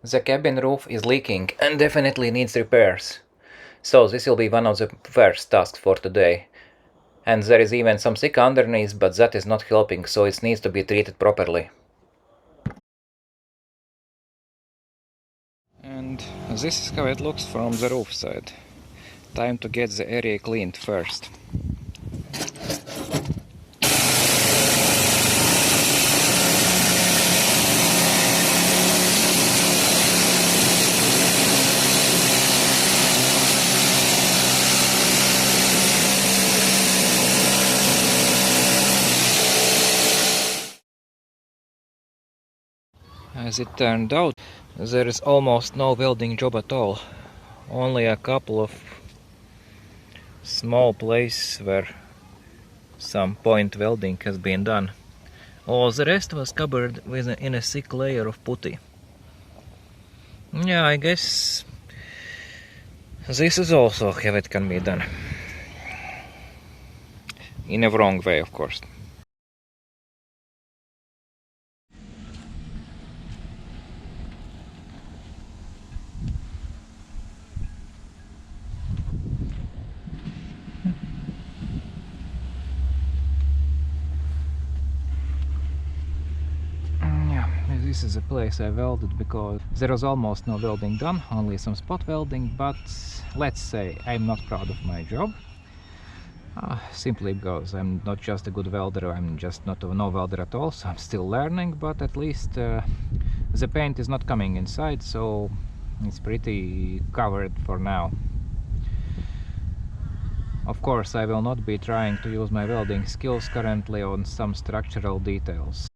The cabin roof is leaking and definitely needs repairs. So this will be one of the first tasks for today. And there is even some thick underneath, but that is not helping, so it needs to be treated properly. And this is how it looks from the roof side. Time to get the area cleaned first. As it turned out, there is almost no welding job at all. Only a couple of small places where some point welding has been done. All the rest was covered in a thick layer of putty. Yeah, I guess this is also how it can be done. In a wrong way, of course. This is a place I welded because there was almost no welding done, only some spot welding, but let's say I'm not proud of my job. Simply because I'm not just a good welder, I'm just not a no welder at all, so I'm still learning, but at least the paint is not coming inside, so it's pretty covered for now. Of course, I will not be trying to use my welding skills currently on some structural details.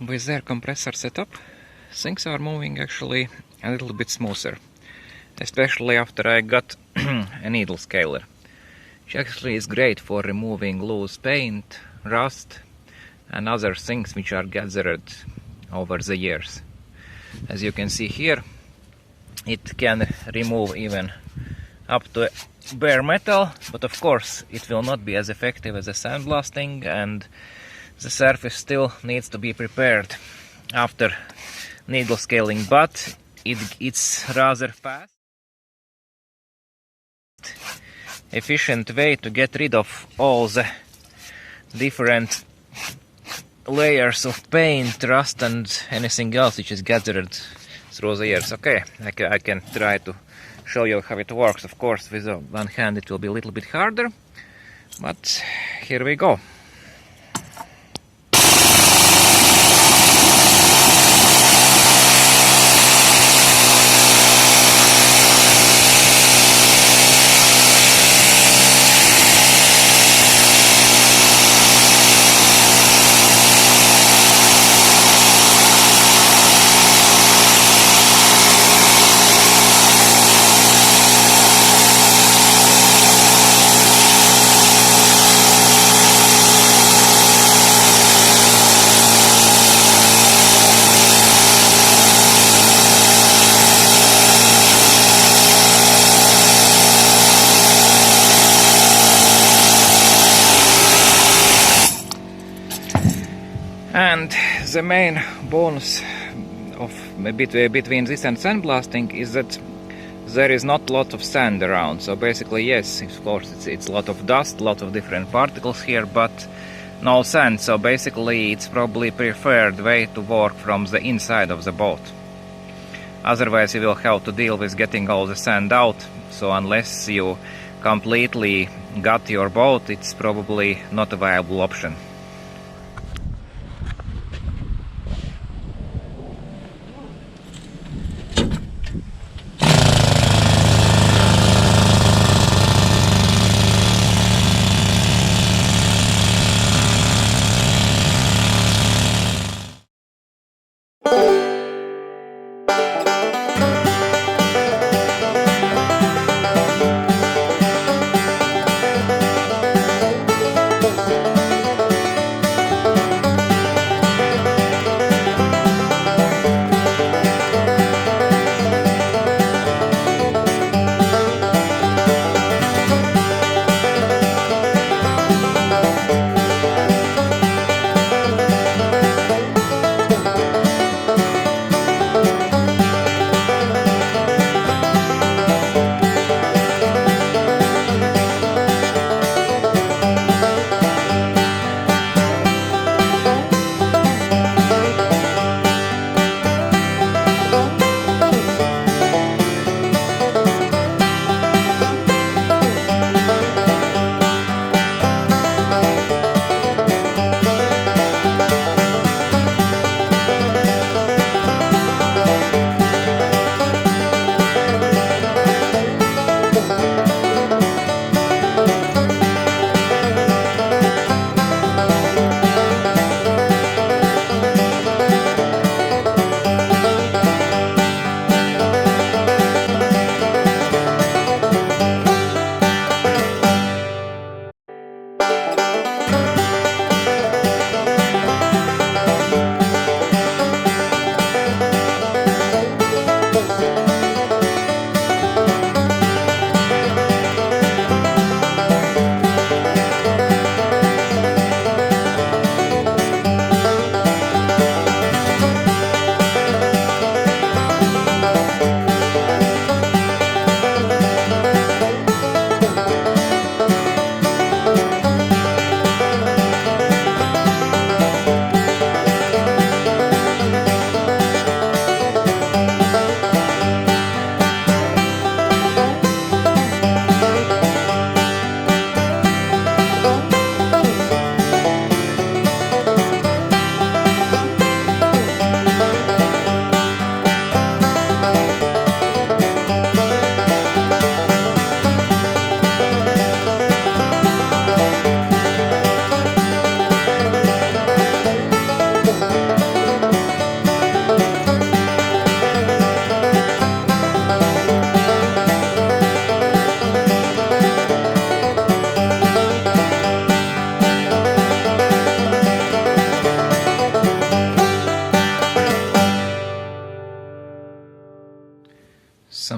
With their compressor setup, things are moving actually a little bit smoother, especially after I got a needle scaler, which actually is great for removing loose paint, rust and other things which are gathered over the years. As you can see here, it can remove even up to bare metal, but of course it will not be as effective as a sandblasting, and the surface still needs to be prepared after needle scaling, but it's rather fast, efficient way to get rid of all the different layers of paint, rust and anything else which is gathered through the years. Okay, I can try to show you how it works. Of course, with one hand it will be a little bit harder, but here we go. And the main bonus of between this and sandblasting is that there is not a lot of sand around. So basically, yes, of course, it's a lot of dust, a lot of different particles here, but no sand. So basically, it's probably preferred way to work from the inside of the boat. Otherwise, you will have to deal with getting all the sand out. So unless you completely gut your boat, it's probably not a viable option.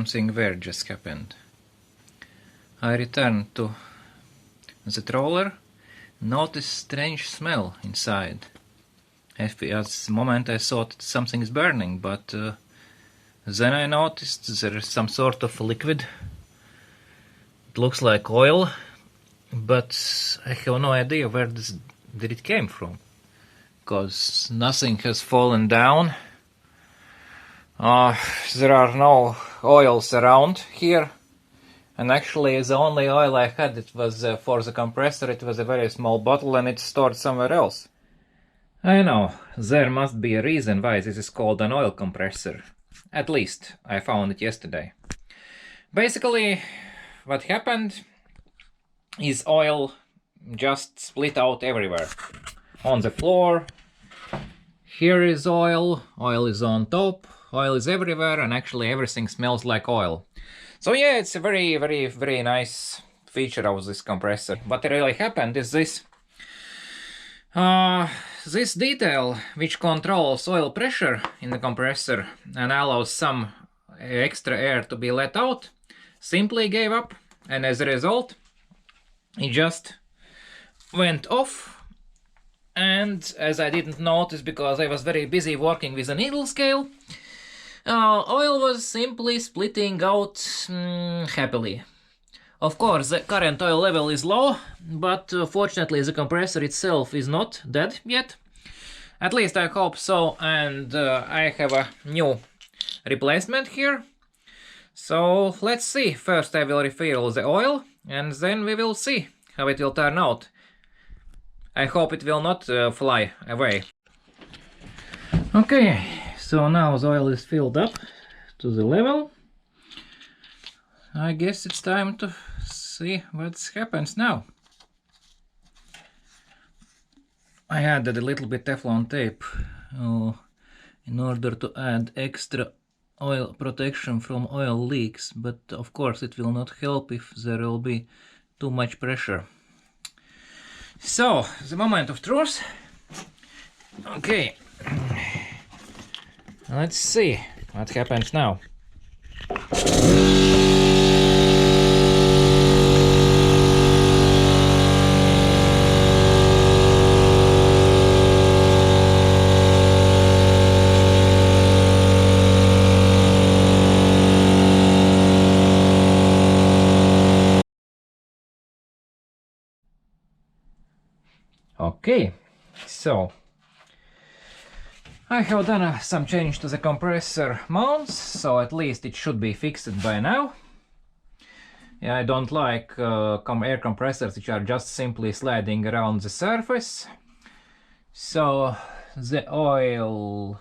something weird just happened. I returned to the trawler, noticed strange smell inside. At the moment I thought something is burning, but then I noticed there is some sort of liquid. It looks like oil, but I have no idea where did it came from, because nothing has fallen down. There are no oils around here, and actually the only oil I had, it was for the compressor. It was a very small bottle and it's stored somewhere else. I know, there must be a reason why this is called an oil compressor. At least I found it yesterday. Basically, what happened is oil just split out everywhere. On the floor, here is oil is on top, oil is everywhere, and actually everything smells like oil. So yeah, it's a very, very, very nice feature of this compressor. What really happened is this. This detail, which controls oil pressure in the compressor and allows some extra air to be let out, simply gave up, and as a result it just went off. And as I didn't notice because I was very busy working with a needle scale, oil was simply splitting out happily. Of course, the current oil level is low, but fortunately the compressor itself is not dead yet. At least I hope so, and I have a new replacement here. So let's see. First I will refill the oil, and then we will see how it will turn out. I hope it will not fly away. Okay, so now the oil is filled up to the level. I guess it's time to see what happens now. I added a little bit Teflon tape in order to add extra oil protection from oil leaks, but of course it will not help if there will be too much pressure. So, the moment of truth. Okay, let's see what happens now. Okay, so I have done some change to the compressor mounts, so at least it should be fixed by now. Yeah, I don't like air compressors which are just simply sliding around the surface. So the oil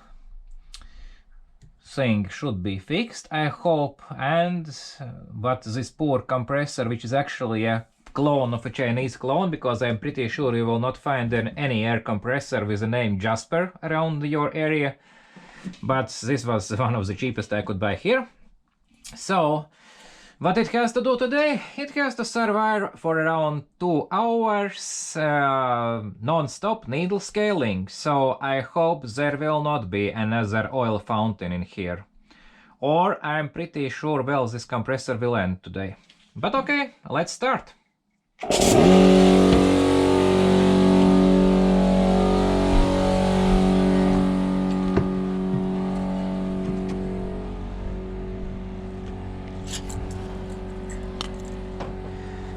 thing should be fixed, I hope, but this poor compressor, which is actually a clone of a Chinese clone, because I'm pretty sure you will not find any air compressor with the name Jasper around your area, but this was one of the cheapest I could buy here. So what it has to do today, it has to survive for around 2 hours non-stop needle scaling, so I hope there will not be another oil fountain in here, or I'm pretty sure, well, this compressor will end today. But okay, let's start.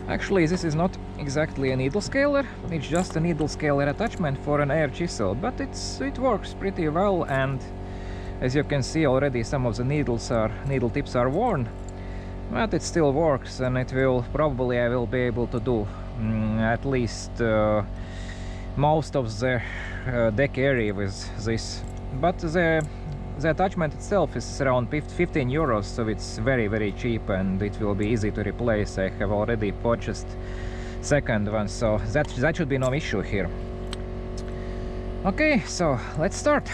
Actually, this is not exactly a needle scaler, it's just a needle scaler attachment for an air chisel, but it works pretty well, and as you can see already some of the needle tips are worn, but it still works, and it will probably I will be able to do at least most of the deck area with this. But the attachment itself is around 15 euros, so it's very, very cheap, and it will be easy to replace. I have already purchased second one, so that should be no issue here. Okay, so let's start.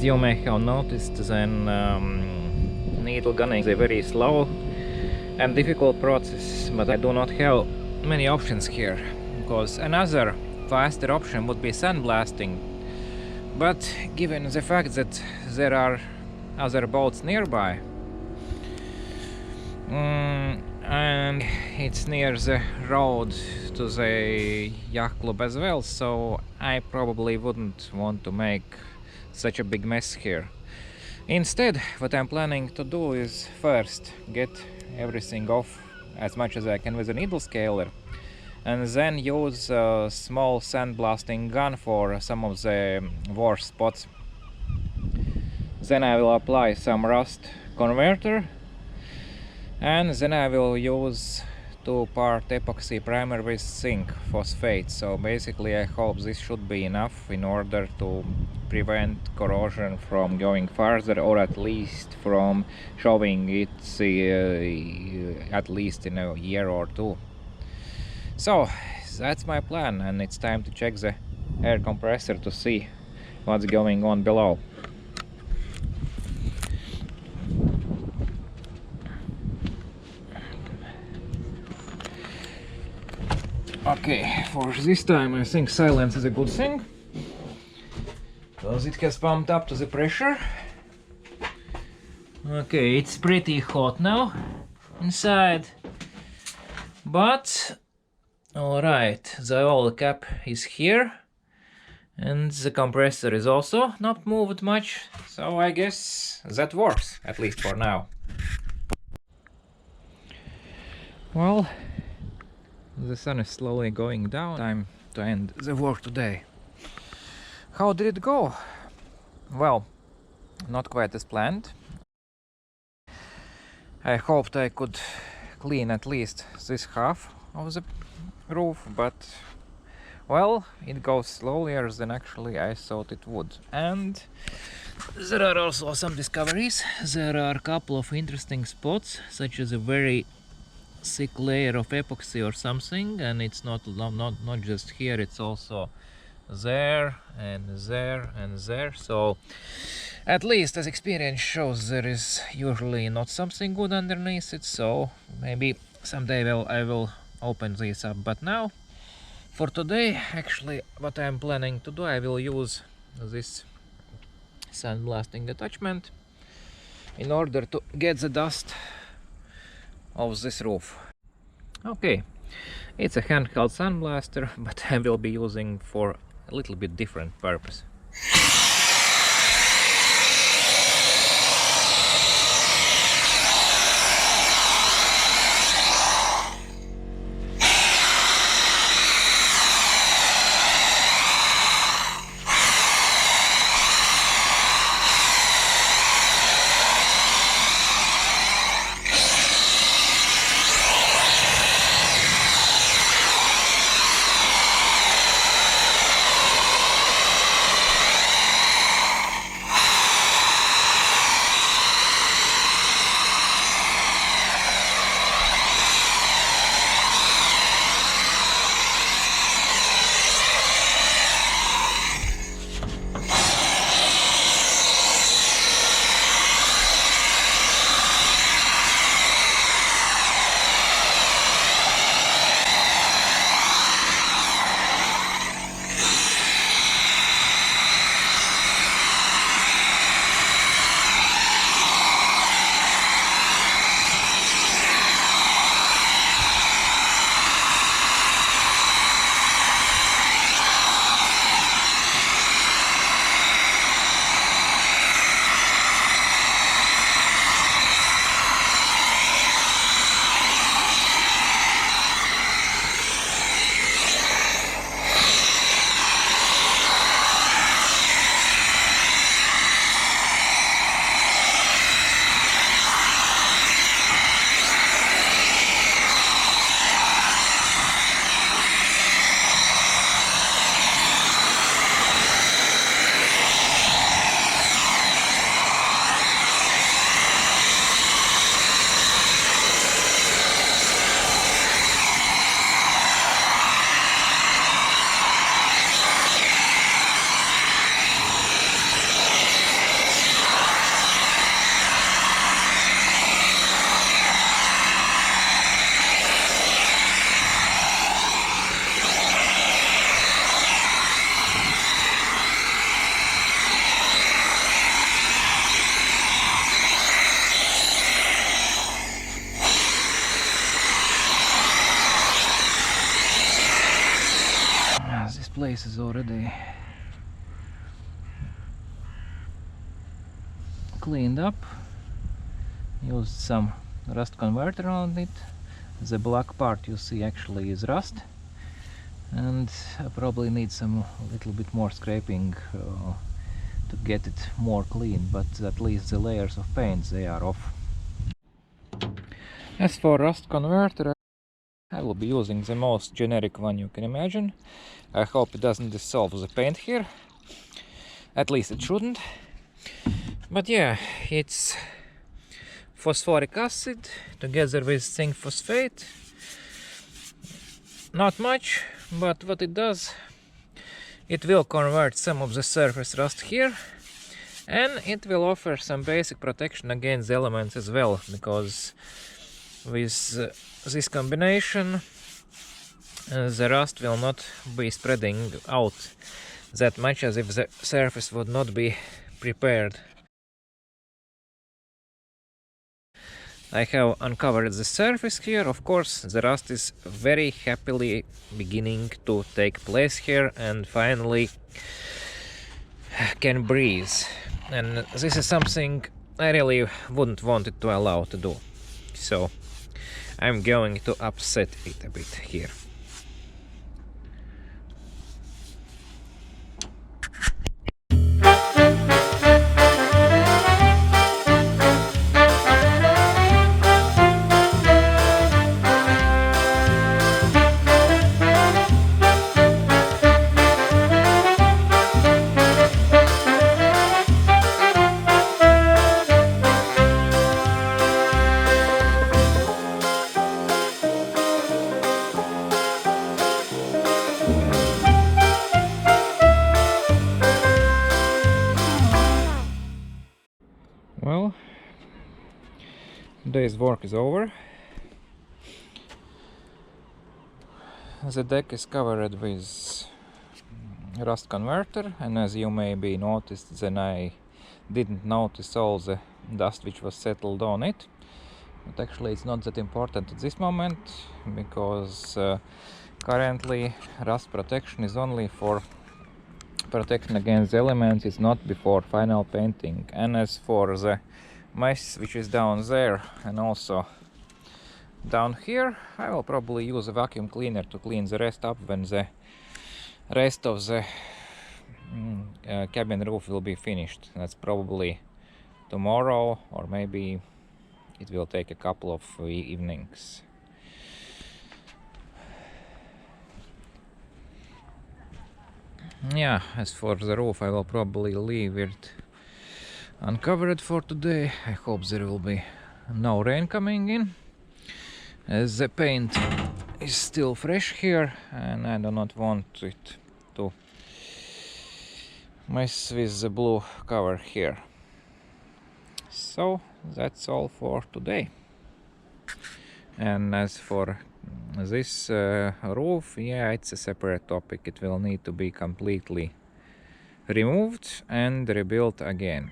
As you may have noticed, then needle gunning is a very slow and difficult process, but I do not have many options here, because another faster option would be sandblasting. But given the fact that there are other boats nearby, and it's near the road to the yacht club as well, so I probably wouldn't want to make such a big mess here. Instead, what I'm planning to do is first get everything off as much as I can with a needle scaler, and then use a small sandblasting gun for some of the worst spots. Then I will apply some rust converter, and then I will use 2-part epoxy primer with zinc phosphate. So basically I hope this should be enough in order to prevent corrosion from going further, or at least from showing it at least in a year or two. So that's my plan, and it's time to check the air compressor to see what's going on below. Okay, for this time I think silence is a good thing, because it has pumped up to the pressure. Okay, it's pretty hot now inside, but alright, the oil cap is here, and the compressor is also not moved much, so I guess that works, at least for now. Well, the sun is slowly going down. Time to end the work today. How did it go? Well, not quite as planned. I hoped I could clean at least this half of the roof, but well, it goes slower than actually I thought it would. And there are also some discoveries. There are a couple of interesting spots, such as a very thick layer of epoxy or something, and it's not just here, it's also there and there and there. So at least as experience shows, there is usually not something good underneath it, so maybe someday I will open this up. But now, for today, actually what I'm planning to do, I will use this sandblasting attachment in order to get the dust of this roof. Okay, it's a handheld sandblaster, but I will be using for a little bit different purpose. places already cleaned up. Used some rust converter on it. The black part you see actually is rust, and I probably need a little bit more scraping to get it more clean, but at least the layers of paint, they are off. As for rust converter, I will be using the most generic one you can imagine. I hope it doesn't dissolve the paint here. At least it shouldn't. But yeah, it's phosphoric acid together with zinc phosphate. Not much, but what it does, it will convert some of the surface rust here, and it will offer some basic protection against the elements as well, because with this combination the rust will not be spreading out that much as if the surface would not be prepared. I have uncovered the surface here. Of course, the rust is very happily beginning to take place here and finally can breathe. And this is something I really wouldn't want it to allow to do. So I'm going to upset it a bit here. Well, today's work is over. The deck is covered with rust converter, and as you maybe noticed, then I didn't notice all the dust which was settled on it. But actually it's not that important at this moment, because currently rust protection is only for protection against the elements, it's not before final painting. And as for the mess which is down there and also down here, I will probably use a vacuum cleaner to clean the rest up when the rest of the cabin roof will be finished. That's probably tomorrow, or maybe it will take a couple of evenings. Yeah, as for the roof, I will probably leave it uncovered for today. I hope there will be no rain coming in, as the paint is still fresh here and I do not want it to mess with the blue cover here. So that's all for today. And as for this roof, yeah, it's a separate topic. It will need to be completely removed and rebuilt again.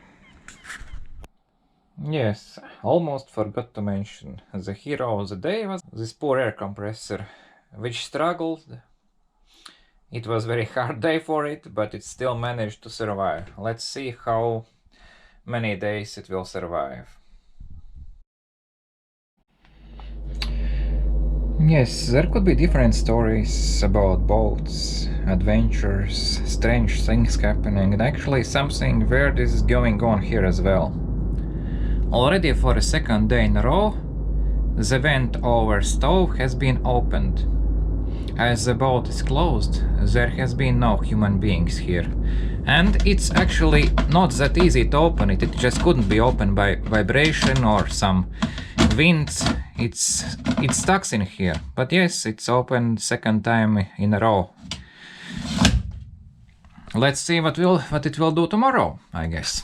Yes, almost forgot to mention, the hero of the day was this poor air compressor, which struggled. It was a very hard day for it, but it still managed to survive. Let's see how many days it will survive. Yes, there could be different stories about boats, adventures, strange things happening, and actually something weird is going on here as well. Already for a second day in a row, the vent over stove has been opened. As the boat is closed, there has been no human beings here. And it's actually not that easy to open it, it just couldn't be opened by vibration or some wind. It's stuck in here. But yes, it's opened second time in a row. Let's see what it will do tomorrow, I guess.